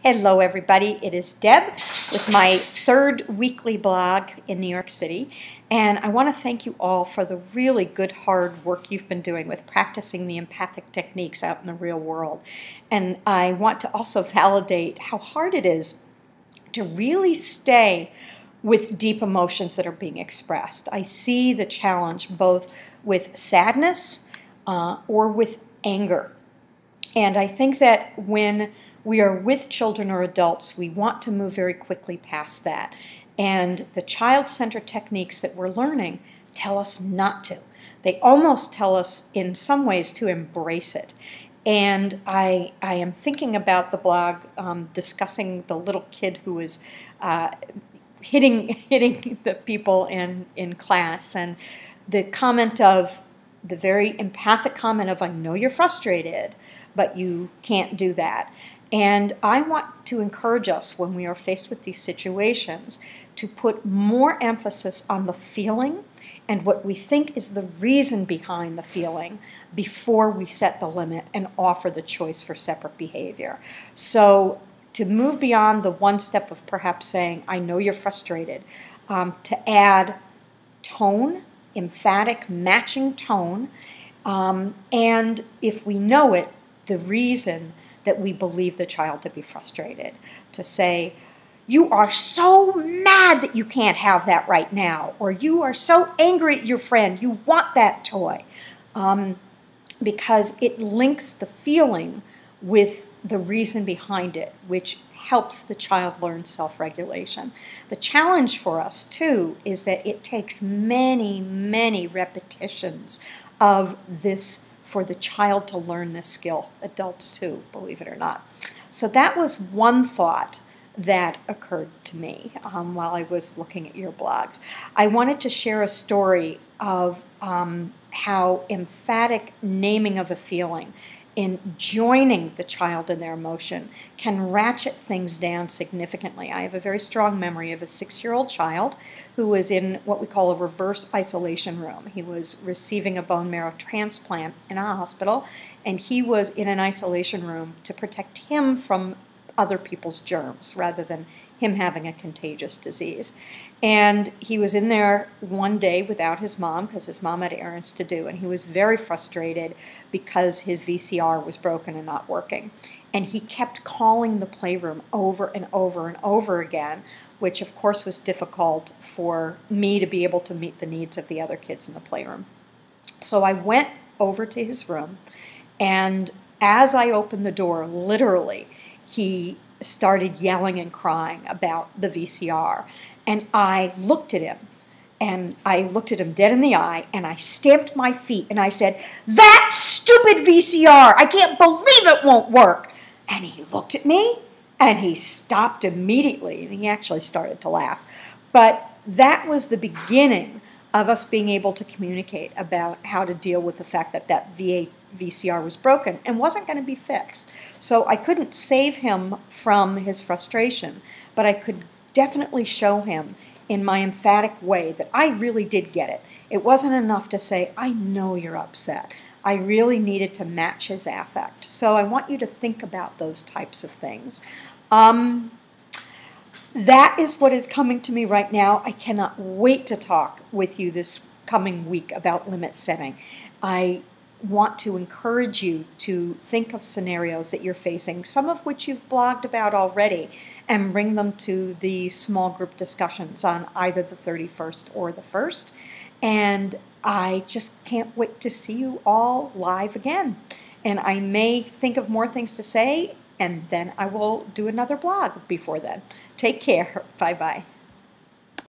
Hello everybody, it is Deb with my third weekly blog in New York City, and I want to thank you all for the really good hard work you've been doing with practicing the empathic techniques out in the real world. And I want to also validate how hard it is to really stay with deep emotions that are being expressed. I see the challenge both with sadness or with anger. And I think that when we are with children or adults, we want to move very quickly past that. And the child-centered techniques that we're learning tell us not to. They almost tell us in some ways to embrace it. And I am thinking about the blog discussing the little kid who was hitting the people in class, and the comment of the very empathic comment of, I know you're frustrated, but you can't do that. And I want to encourage us when we are faced with these situations to put more emphasis on the feeling and what we think is the reason behind the feeling before we set the limit and offer the choice for separate behavior. So to move beyond the one step of perhaps saying, I know you're frustrated, to add tone, emphatic, matching tone, and if we know it, the reason that we believe the child to be frustrated. To say, you are so mad that you can't have that right now, or you are so angry at your friend, you want that toy. Because it links the feeling with the reason behind it, which helps the child learn self-regulation. The challenge for us, too, is that it takes many, many repetitions of this for the child to learn this skill. Adults, too, believe it or not. So that was one thought that occurred to me while I was looking at your blogs. I wanted to share a story of how emphatic naming of a feeling in joining the child in their emotion can ratchet things down significantly. I have a very strong memory of a 6-year-old child who was in what we call a reverse isolation room. He was receiving a bone marrow transplant in a hospital, and he was in an isolation room to protect him from other people's germs rather than him having a contagious disease. And he was in there one day without his mom because his mom had errands to do, and he was very frustrated because his VCR was broken and not working. And he kept calling the playroom over and over and over again, which of course was difficult for me to be able to meet the needs of the other kids in the playroom. So I went over to his room, and as I opened the door, literally, he started yelling and crying about the VCR. And I looked at him, and I looked at him dead in the eye, and I stamped my feet, and I said, "That stupid VCR! I can't believe it won't work!" And he looked at me, and he stopped immediately, and he actually started to laugh. But that was the beginning of us being able to communicate about how to deal with the fact that that VCR was broken and wasn't going to be fixed. So I couldn't save him from his frustration, but I could definitely show him in my emphatic way that I really did get it. It wasn't enough to say, I know you're upset. I really needed to match his affect. So I want you to think about those types of things. That is what is coming to me right now. I cannot wait to talk with you this coming week about limit setting. I want to encourage you to think of scenarios that you're facing, some of which you've blogged about already, and bring them to the small group discussions on either the 31st or the 1st. And I just can't wait to see you all live again. And I may think of more things to say, and then I will do another blog before then. Take care. Bye-bye.